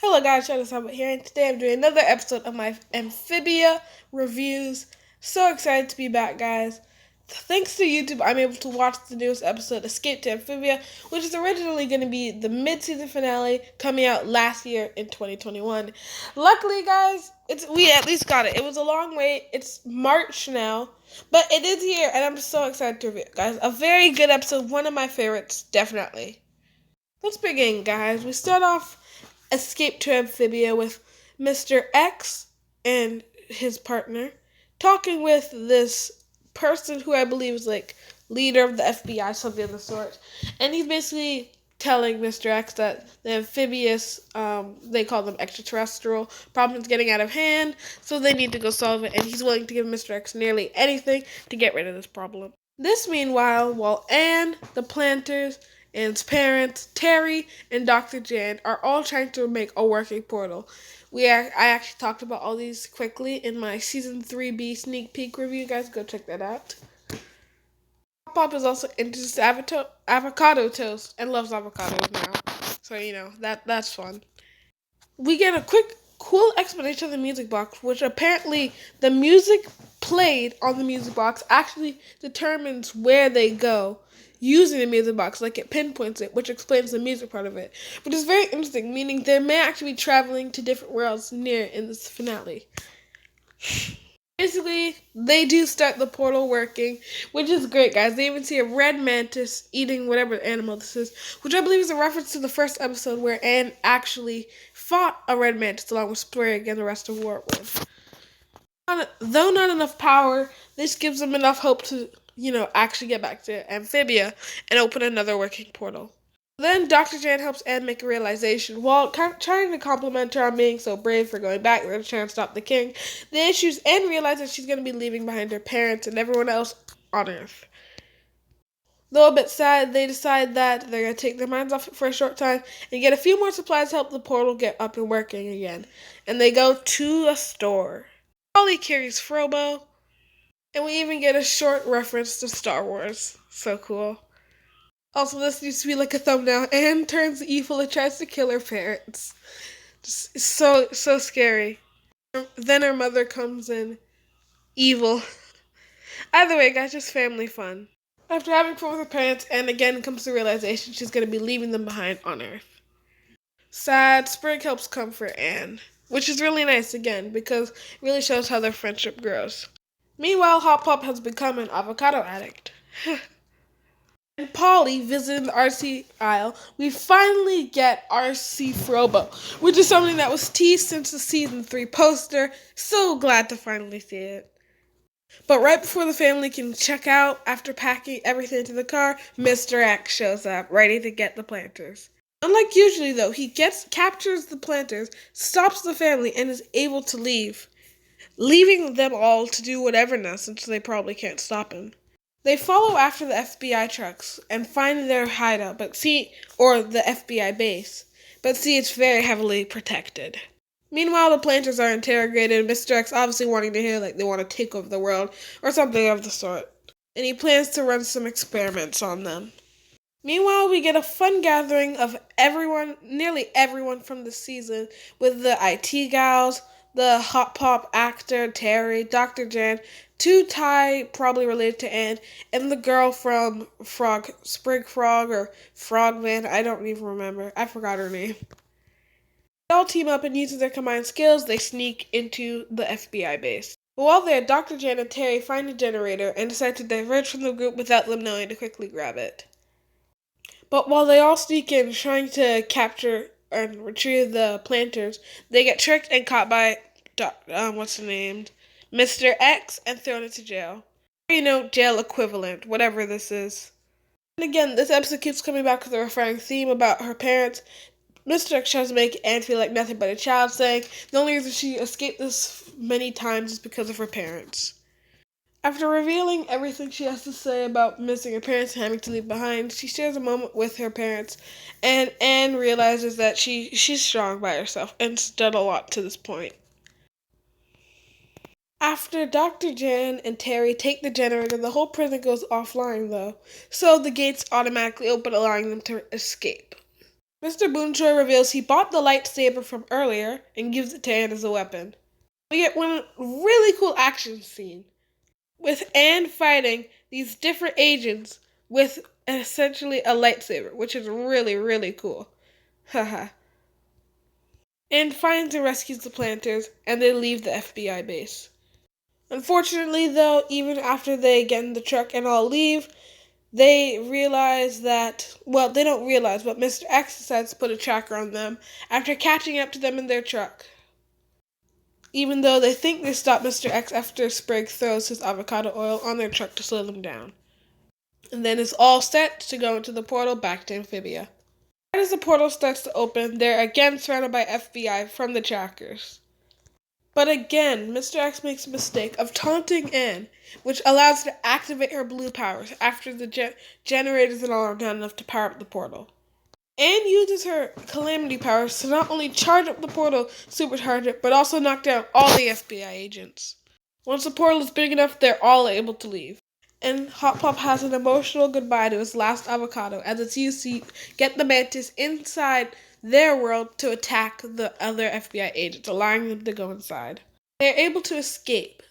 Hello guys, Shadow Summit here, and today I'm doing another episode of my Amphibia reviews. So excited to be back, guys. Thanks to YouTube, I'm able to watch the newest episode, Escape to Amphibia, which is originally going to be the mid-season finale coming out last year in 2021. Luckily, guys, we at least got it. It was a long wait. It's March now, but it is here, and I'm so excited to review it, guys. A very good episode, one of my favorites, definitely. Let's begin, guys. We start off Escape to Amphibia with Mr. X and his partner talking with this person who I believe is like leader of the FBI, something of the sort. And he's basically telling Mr. X that the amphibious, they call them extraterrestrial, problem is getting out of hand, so they need to go solve it. And he's willing to give Mr. X nearly anything to get rid of this problem. This meanwhile, while Anne, the planters, Anne's parents, Terry, and Dr. Jan are all trying to make a working portal. I actually talked about all these quickly in my Season 3B sneak peek review. Guys, go check that out. Pop is also into avocado toast and loves avocados now. So, that's fun. We get a quick, cool explanation of the music box, which apparently the music played on the music box actually determines where they go using the music box, like it pinpoints it, which explains the music part of it. Which is very interesting, meaning they may actually be traveling to different worlds near in this finale. Basically, they do start the portal working, which is great, guys. They even see a red mantis eating whatever animal this is, which I believe is a reference to the first episode where Anne actually fought a red mantis along with Sprig and the rest of Wartwood. Though not enough power, this gives them enough hope to, actually get back to Amphibia and open another working portal. Then Dr. Jan helps Anne make a realization. While trying to compliment her on being so brave for going back there to try and stop the king, the issues Anne realizes she's going to be leaving behind her parents and everyone else on Earth. Though a bit sad, they decide that they're going to take their minds off it for a short time and get a few more supplies to help the portal get up and working again. And they go to a store. Polly carries Frobo, and we even get a short reference to Star Wars. So cool. Also, this used to be like a thumbnail. Anne turns evil and tries to kill her parents. Just so scary. Then her mother comes in. Evil. Either way, guys, just family fun. After having fun with her parents, Anne again comes to the realization she's going to be leaving them behind on Earth. Sad, Sprig helps comfort Anne, which is really nice again, because it really shows how their friendship grows. Meanwhile, Hot Pop has become an avocado addict. And Polly visiting the RC aisle, we finally get RC Frobo, which is something that was teased since the Season 3 poster. So glad to finally see it. But right before the family can check out, after packing everything into the car, Mr. X shows up, ready to get the planters. Unlike usually, though, he captures the planters, stops the family, and is able to leave, leaving them all to do whatever now, since they probably can't stop him. They follow after the FBI trucks and find their hideout, or the FBI base, but see it's very heavily protected. Meanwhile, the planters are interrogated, Mr. X obviously wanting to hear like they want to take over the world, or something of the sort, and he plans to run some experiments on them. Meanwhile, we get a fun gathering of nearly everyone from the season, with the IT gals, the Hot Pop actor, Terry, Dr. Jan, two Thai, probably related to Anne, and the girl from Sprig Frog, or Frogman, I don't even remember. I forgot her name. They all team up and using their combined skills, they sneak into the FBI base. But while there, Dr. Jan and Terry find a generator and decide to diverge from the group without them knowing to quickly grab it. But while they all sneak in trying to capture and retrieve the planters, they get tricked and caught by Mr. X and thrown into jail. Jail equivalent, whatever this is. And again, this episode keeps coming back with a recurring theme about her parents. Mr. X tries to make Anne feel like nothing but a child, saying the only reason she escaped this many times is because of her parents. After revealing everything she has to say about missing her parents and having to leave behind, she shares a moment with her parents, and Anne realizes that she's strong by herself and has done a lot to this point. After Dr. Jan and Terry take the generator, the whole prison goes offline though, so the gates automatically open, allowing them to escape. Mr. Boonchoy reveals he bought the lightsaber from earlier and gives it to Anne as a weapon. We get one really cool action scene with Anne fighting these different agents with essentially a lightsaber, which is really, really cool. Haha. Anne finds and rescues the planters, and they leave the FBI base. Unfortunately, though, even after they get in the truck and all leave, they realize that, well, they don't realize, but Mr. X decides to put a tracker on them after catching up to them in their truck. Even though they think they stopped Mr. X after Sprague throws his avocado oil on their truck to slow them down. And then it's all set to go into the portal back to Amphibia. Right as the portal starts to open, they're again surrounded by FBI from the trackers. But again, Mr. X makes a mistake of taunting Anne, which allows her to activate her blue powers after the generators and all are done enough to power up the portal. Anne uses her calamity powers to not only charge up the portal, supercharge it, but also knock down all the FBI agents. Once the portal is big enough, they're all able to leave. And Hot Pop has an emotional goodbye to his last avocado as it's used to get the Mantis inside their world to attack the other FBI agents, allowing them to go inside. They're able to escape,